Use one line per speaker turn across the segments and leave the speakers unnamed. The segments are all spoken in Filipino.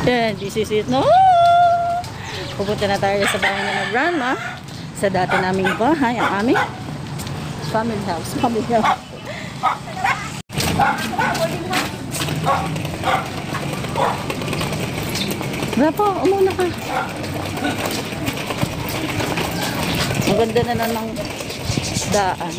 Yan, this is it. No! Pupunta na tayo sa bahay na grandma. Sa dati naming bahay, ang aming family house. Family house. Rapo, umuna ka. Ang ganda na ng daan.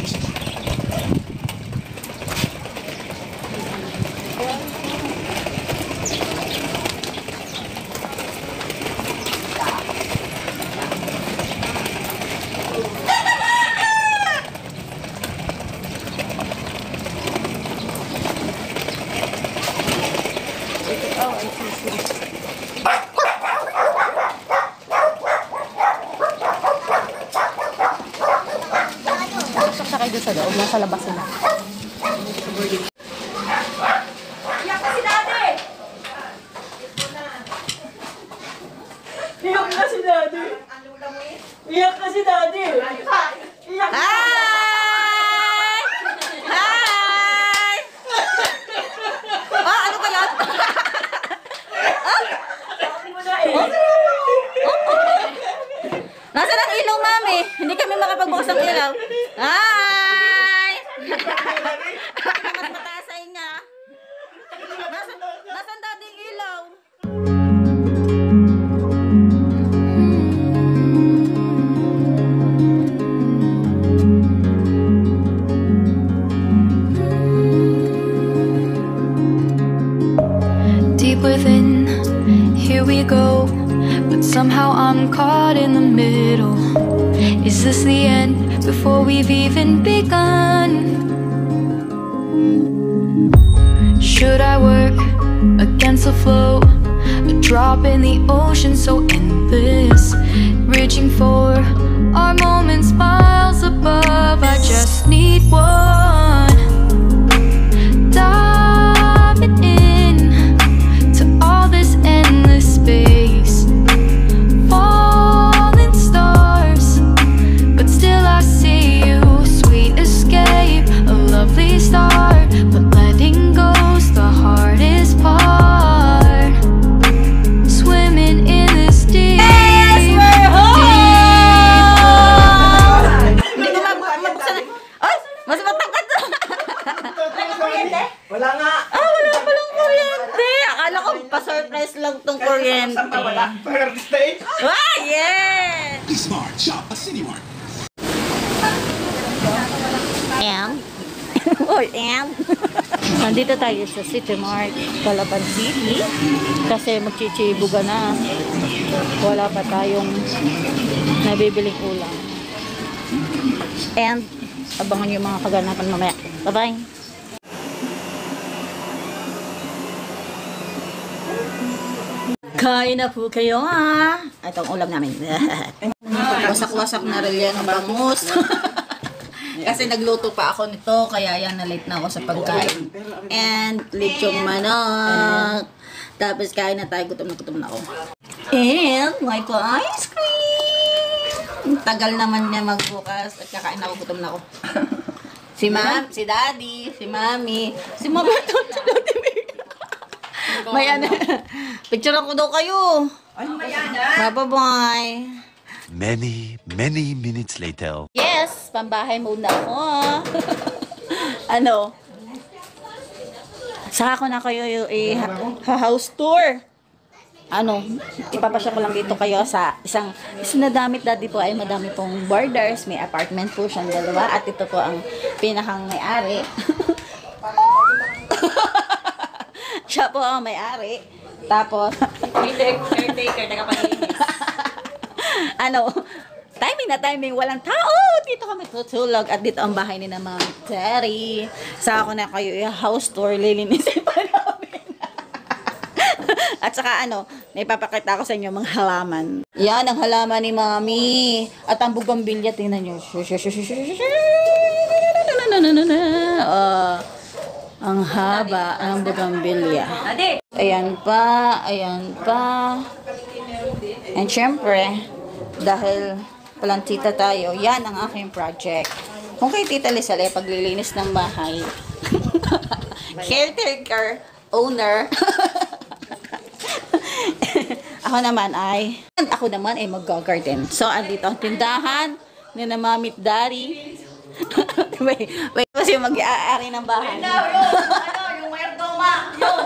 Sakay doon sa loob, nasa labas sila.
Iyak ka si Daddy! Iyak ka si Daddy! Iyak ka si Daddy! Iyak ka!
Hi! Hi! Ano ba yan? Nasaan ang ilaw, mami? Hindi kami makapagbukas ng ilaw. Hi! Mas matasay niya. Nasaan dating ilaw?
Deep within, here we go. But somehow I'm caught in the middle. Is this the end before we've even begun? Should I work against the flow? A drop in the ocean so endless, reaching for our moments miles above. I just need one. Diving in to all this endless space, falling stars, but still I see you. Sweet escape, a lovely start, but letting go's the hardest part. Swimming in this deep.
Yes, we're home! Hindi ko mabuksan. Ay! Mas matangkad na!
Wala nga!
Wala palang kuryente! Akala ko pa-surprise lang tong kuryente. Yeah!
Smart Shop, a City Mart.
Nandito tayo sa City Mart, Palaban City. Kasi magchichibuga na. Wala pa tayong nabibiling ulam. And, abangan yung mga kaganapan mamaya. Bye-bye! Kain na po kayo, ha? Ito ang ulam namin. Wasak-wasak na rin yan ang bangus. Kasi nagluto pa ako nito, kaya yan, na-late na ako sa pagkain. And, lechong manok. Tapos kain na tayo, gutom na ako. And, may ice cream! Tagal naman niya magbukas at kakain ako, gutom na ako. Si Ma'am, si Daddy, si Mami, si Mami, si Daddy. May ano, picture ako daw kayo. Bye-bye.
Many minutes later.
Yes, pambahay muna ako. Ano? Saka ko na kayo house tour. Ano, ipapasya ko lang dito kayo sa isang nadamit dati po ay madami pong borders. May apartment po siyang dalawa at ito po ang pinakang may-ari. Siya po ang may-ari. Tapos, caretaker, tagapalinis. Ano, timing, walang tao. Dito kami tutulog. At dito ang bahay ni na Ma'am Terry. Saka ko na kayo house tour, lilinisin pa namin. At saka ano, naipapakita ko sa inyo mga halaman. Yan ang halaman ni Mami. At ang bugambilya, tingnan nyo. Ang haba ang bugambilya. Ayan pa. And syempre, dahil plantita tayo, yan ang aking project. Kung kay Tita Lizelle, paglilinis ng bahay, caretaker, owner, Ako naman ay mag-garden. So, andito ang tindahan ni na Mamit Daddy. wait, kasi mag-aari ng bahay.
Yung mayordoma. Yung.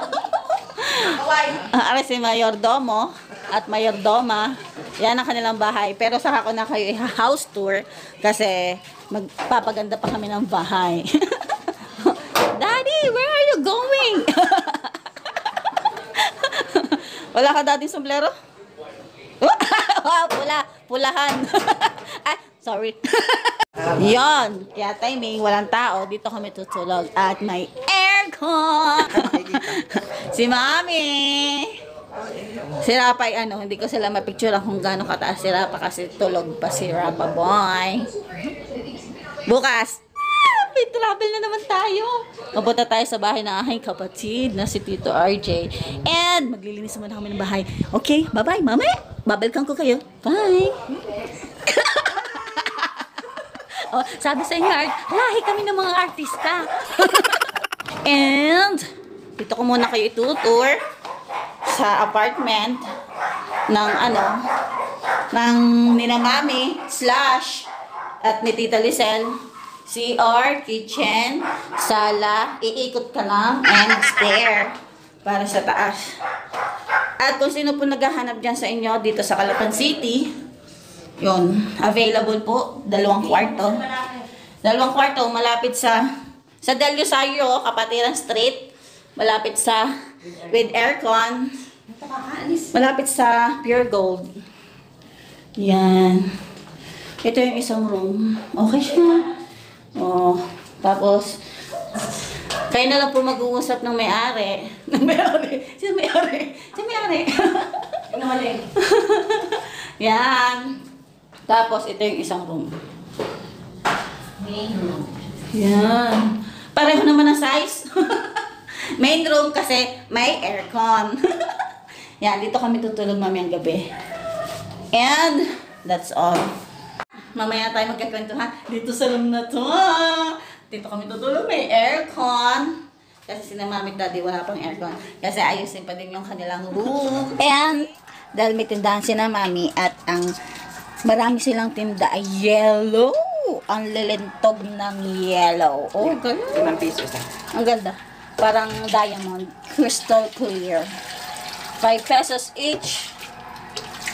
Ari si Mayordomo at Mayordoma. Yan ang kanilang bahay. Pero saka ko na kayo house tour kasi magpapaganda pa kami ng bahay. Daddy, where are you going? Wala ka dating sombrero? Wow, pulahan. Sorry. Yon, kaya timing, walang tao. Dito kami tutulog at may aircon. Si Mami. Si Rapa ay hindi ko sila mapicturean kung gaano kataas si Rapa kasi tulog pa si Rapa boy. Bukas, may travel na naman tayo. Mapunta tayo sa bahay ng aking kapatid na si Tito RJ. And maglilinis muna kami ng bahay. Okay, bye-bye, Mami. Babalikan ko kayo. Bye. Oh, sabi sa inyo, lahi kami ng mga artista. And dito ko muna kayo itutour sa apartment ng ng nina Mami / at ni Tita Lisel. CR, kitchen, sala, iikot ka lang, and stair para sa taas. At kung sino po naghahanap dyan sa inyo dito sa Calapan City, yun, available po, 2 kwarto. 2 kwarto, malapit sa Del Rosario, Kapatiran Street, malapit sa, with aircon, malapit sa Pure Gold. Yan. Ito yung isang room. Okay siya. Oh, tapos, kayo na lang po mag-uusap ng may-ari. Ng may-ari? Sino may-ari? Sino may-ari? Yan. Tapos, ito yung isang room. Main room. Yan. Pareho naman ang size. Main room kasi may aircon. Yan, dito kami tutulog mamayang gabi. And, that's all. Mamaya tayo magkakwentuhan. Dito sa room na to. Dito kami tutulog. May aircon. Kasi sina Mami at Daddy wala pang aircon. Kasi ayusin pa din yung kanilang room. And, dahil may tindahan sina Mami at ang marami silang tinda ay yellow. Ang lilintog ng yellow. Oh, ganda.
5 pesos.
Ang ganda. Parang diamond. Crystal clear. 5 pesos each.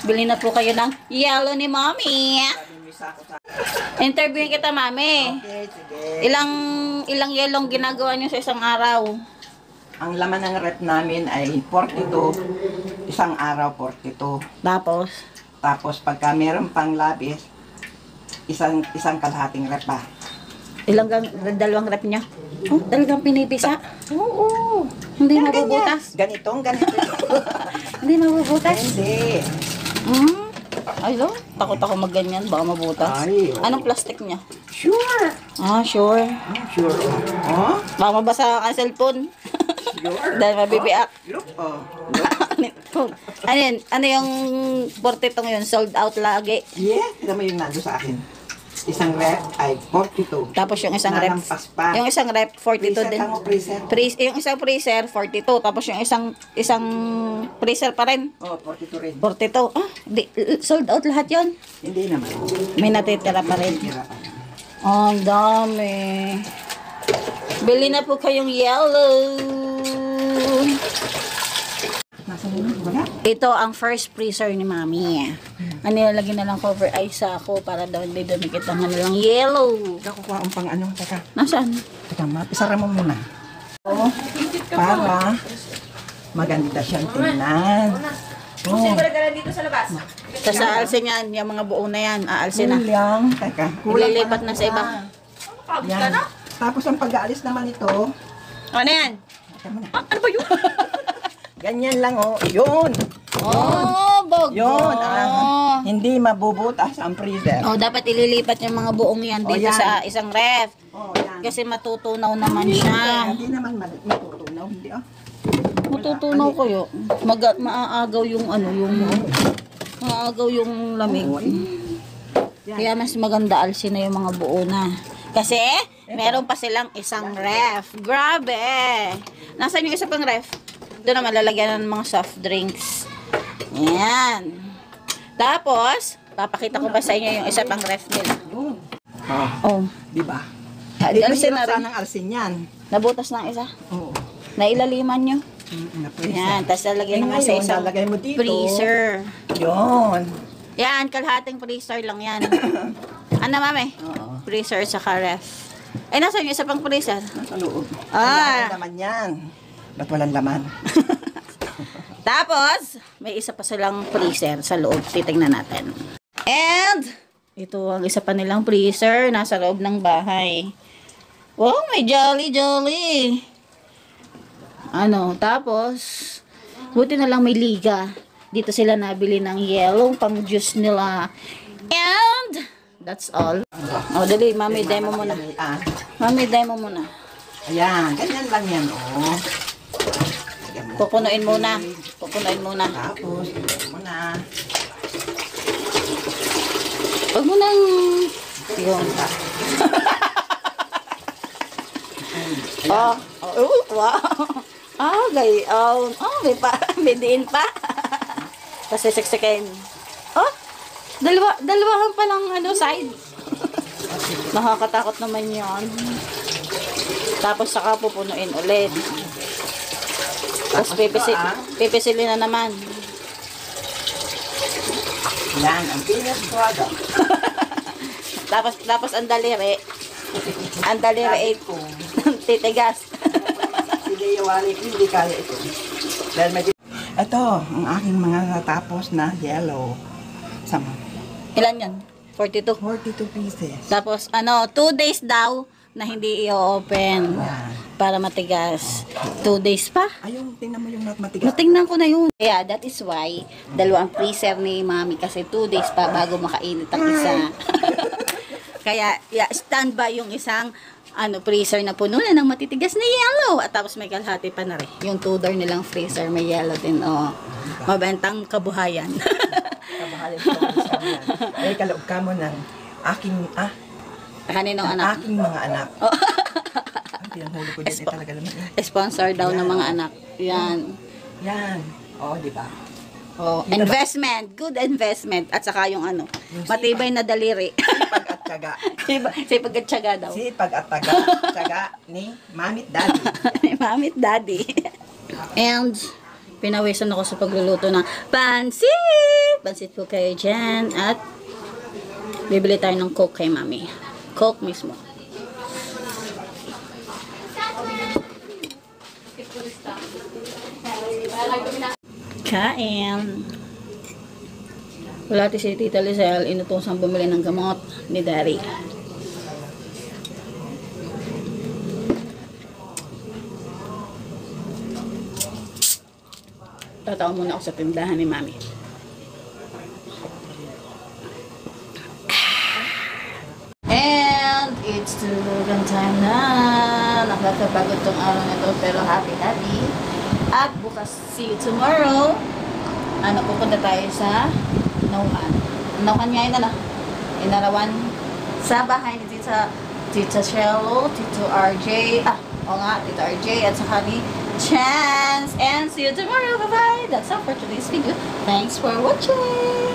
Bili na po kayo ng yellow ni Mommy. Interviewin kita, Mami.
Okay, sige.
Ilang yelong ginagawa niyo sa isang araw?
Ang laman ng rep namin ay 42. Isang araw 42.
Tapos?
Tapos pagka meron pang labis, isang kalahating rep pa.
Dalawang rep niya? Oh, talagang pinipisa? Oo. Hindi mabubutas?
Ganito.
Hindi mabubutas?
Hindi.
Ayun, takot ako magganyan, baka mabutas.
Ay, oh.
Anong plastic niya?
Sure.
Sure.
Sure. Oh?
Baka mabasa ang cellphone.
Sure.
Dahil mabibiak.
Look, oh.
Ano yun? Ano yung 42 yun? Sold out lagi.
Yeah, tignan mo yung nando sa akin. Isang rep ay 42.
Tapos yung isang rep.
Nalampas pa.
Yung isang rep, 42
Preset
din.
ang preset.
Yung isang freezer, 42. Tapos yung isang freezer pa rin.
Oh, 42 rin.
42. Sold out lahat yon.
Hindi naman.
May natitira pa rin.
Tira pa.
Ang dami. Bili na po kayong yellow.
Nasa mo? Wala?
Ito ang first freezer ni Mami. Ang nilalagyan na lang cover ice ako para daw hindi dumikit ang nilang yellow.
Kakukuha ang pang ano. Teka.
Nasaan?
Teka, mapisara mo muna. Oh, para maganda siyang tingnan. Oh,
Tapos aalsin yan, yung mga buo na yan, aalsin na.
kulang. Teka,
Ililipat na sa iba.
Yan. Tapos ang pag-aalis naman ito,
Ano yan?
teka muna.
Ano ba yun?
Ganyan lang oh. Yun.
Bog.
Yun. Hindi mabubutas ang freezer.
Dapat ililipat yung mga buong yan dito
yan.
sa isang ref.
Oh, yan.
Kasi matutunaw naman siya.
Hindi naman matutunaw. Hindi ah.
Matutunaw kayo. Maaagaw yung maaagaw yung lamig. Kaya mas maganda alsin na yung mga buo na. Kasi meron pa silang isang ref. Grabe! Nasaan yung isa pang ref? Doon naman lalagyan ng mga soft drinks. Yan. Tapos, papakita ko pa sa inyo yung isa pang ref nila.
Yun.
Oh.
Di ba?
Di
Alsin
na rin.
sanang alsin yan.
Nabutas ng isa.
Oo.
Nailaliman nyo.
Napwesa.
Yan. Tapos lalagyan naman sa
ngayon,
isang
lalagay mo dito.
freezer.
Yun.
Yan, kalahating freezer lang yan. Ano, mami?
Oo.
Freezer sa ref. Eh, nasa yung isa pang freezer?
Nasa loob.
Ah.
Wala naman yan. Ba't walang laman?
Tapos, may isa pa silang freezer sa loob. Titignan natin. And, ito ang isa pa nilang freezer. Nasa loob ng bahay. Wow, may jolly. Ano, tapos, buti na lang may liga. Dito sila nabili ng yellow pang juice nila. And, that's all. O, dali, mami, demo muna.
Ah.
Mami, demo muna.
Ayan, ganyan lang yan, oh.
Pupunuin muna. Pupunuin muna.
Tapos, ito mo na.
Huwag mo nang... Yun. Oh, wow. Ah, gayon. Oh, may diin pa. Kasi siksikin. Oh, dalawahan pa lang side. Nakakatakot naman yon. Tapos saka pupunuin ulit. Tapos pipisilin na naman.
Yan, ang finished product.
Tapos ang daliri. Ang daliri ay titigas.
Hindi yawali, hindi kaya ito. Dahil may... Ito, ang aking mga natapos na yellow. Sama.
Ilan yan? 42.
42 pieces.
Tapos 2 days daw na hindi i-open
Yan.
para matigas. 2 days pa.
Ayun, tingnan mo yung matigas.
Natingnan ko na yun. Yeah, that is why dalawang freezer ni Mami kasi 2 days pa bago makainit ang isa. Kaya standby yung isang freezer na puno na ng matitigas na yellow. At tapos may kalahati pa na rin. Yung 2-door nilang freezer may yellow din. Oh. Mabentang kabuhayan.
Kabahayan ko sa yan. Ay, kaloob ka mo ng aking,
Kaninong
ng
anak?
aking mga anak. Ang pinanghuli ko dyan, talaga naman.
Sponsor daw ng mga anak. Yan.
Yan. Oo, di ba?
Oh, investment. Good investment. At saka yung matibay na daliri.
Sipag at tiyaga.
Sipag at tiyaga daw.
Sipag at tiyaga ni Mamit Daddy.
Mamit Daddy. And, pinawisan ako sa pagluluto ng pansit. Pansit po kayo dyan. At, bibili tayo ng Coke kay Mami. Coke mismo. Kain. Wala si Tita Lizelle, inutusang bumili ng gamot ni Daddy. Tatawag muna ako sa tindahan ni Mami. And it's tulugan time na. Nakakapagod tong araw na to pero happy. At bukas, see you tomorrow. Pupunta tayo sa Nauhan. Nauhan ngayon Inarawan sa bahay ni Tita Shello, Tito RJ, Tito RJ at saka ni Chance. And see you tomorrow. Bye-bye. That's all for today's video. Thanks for watching.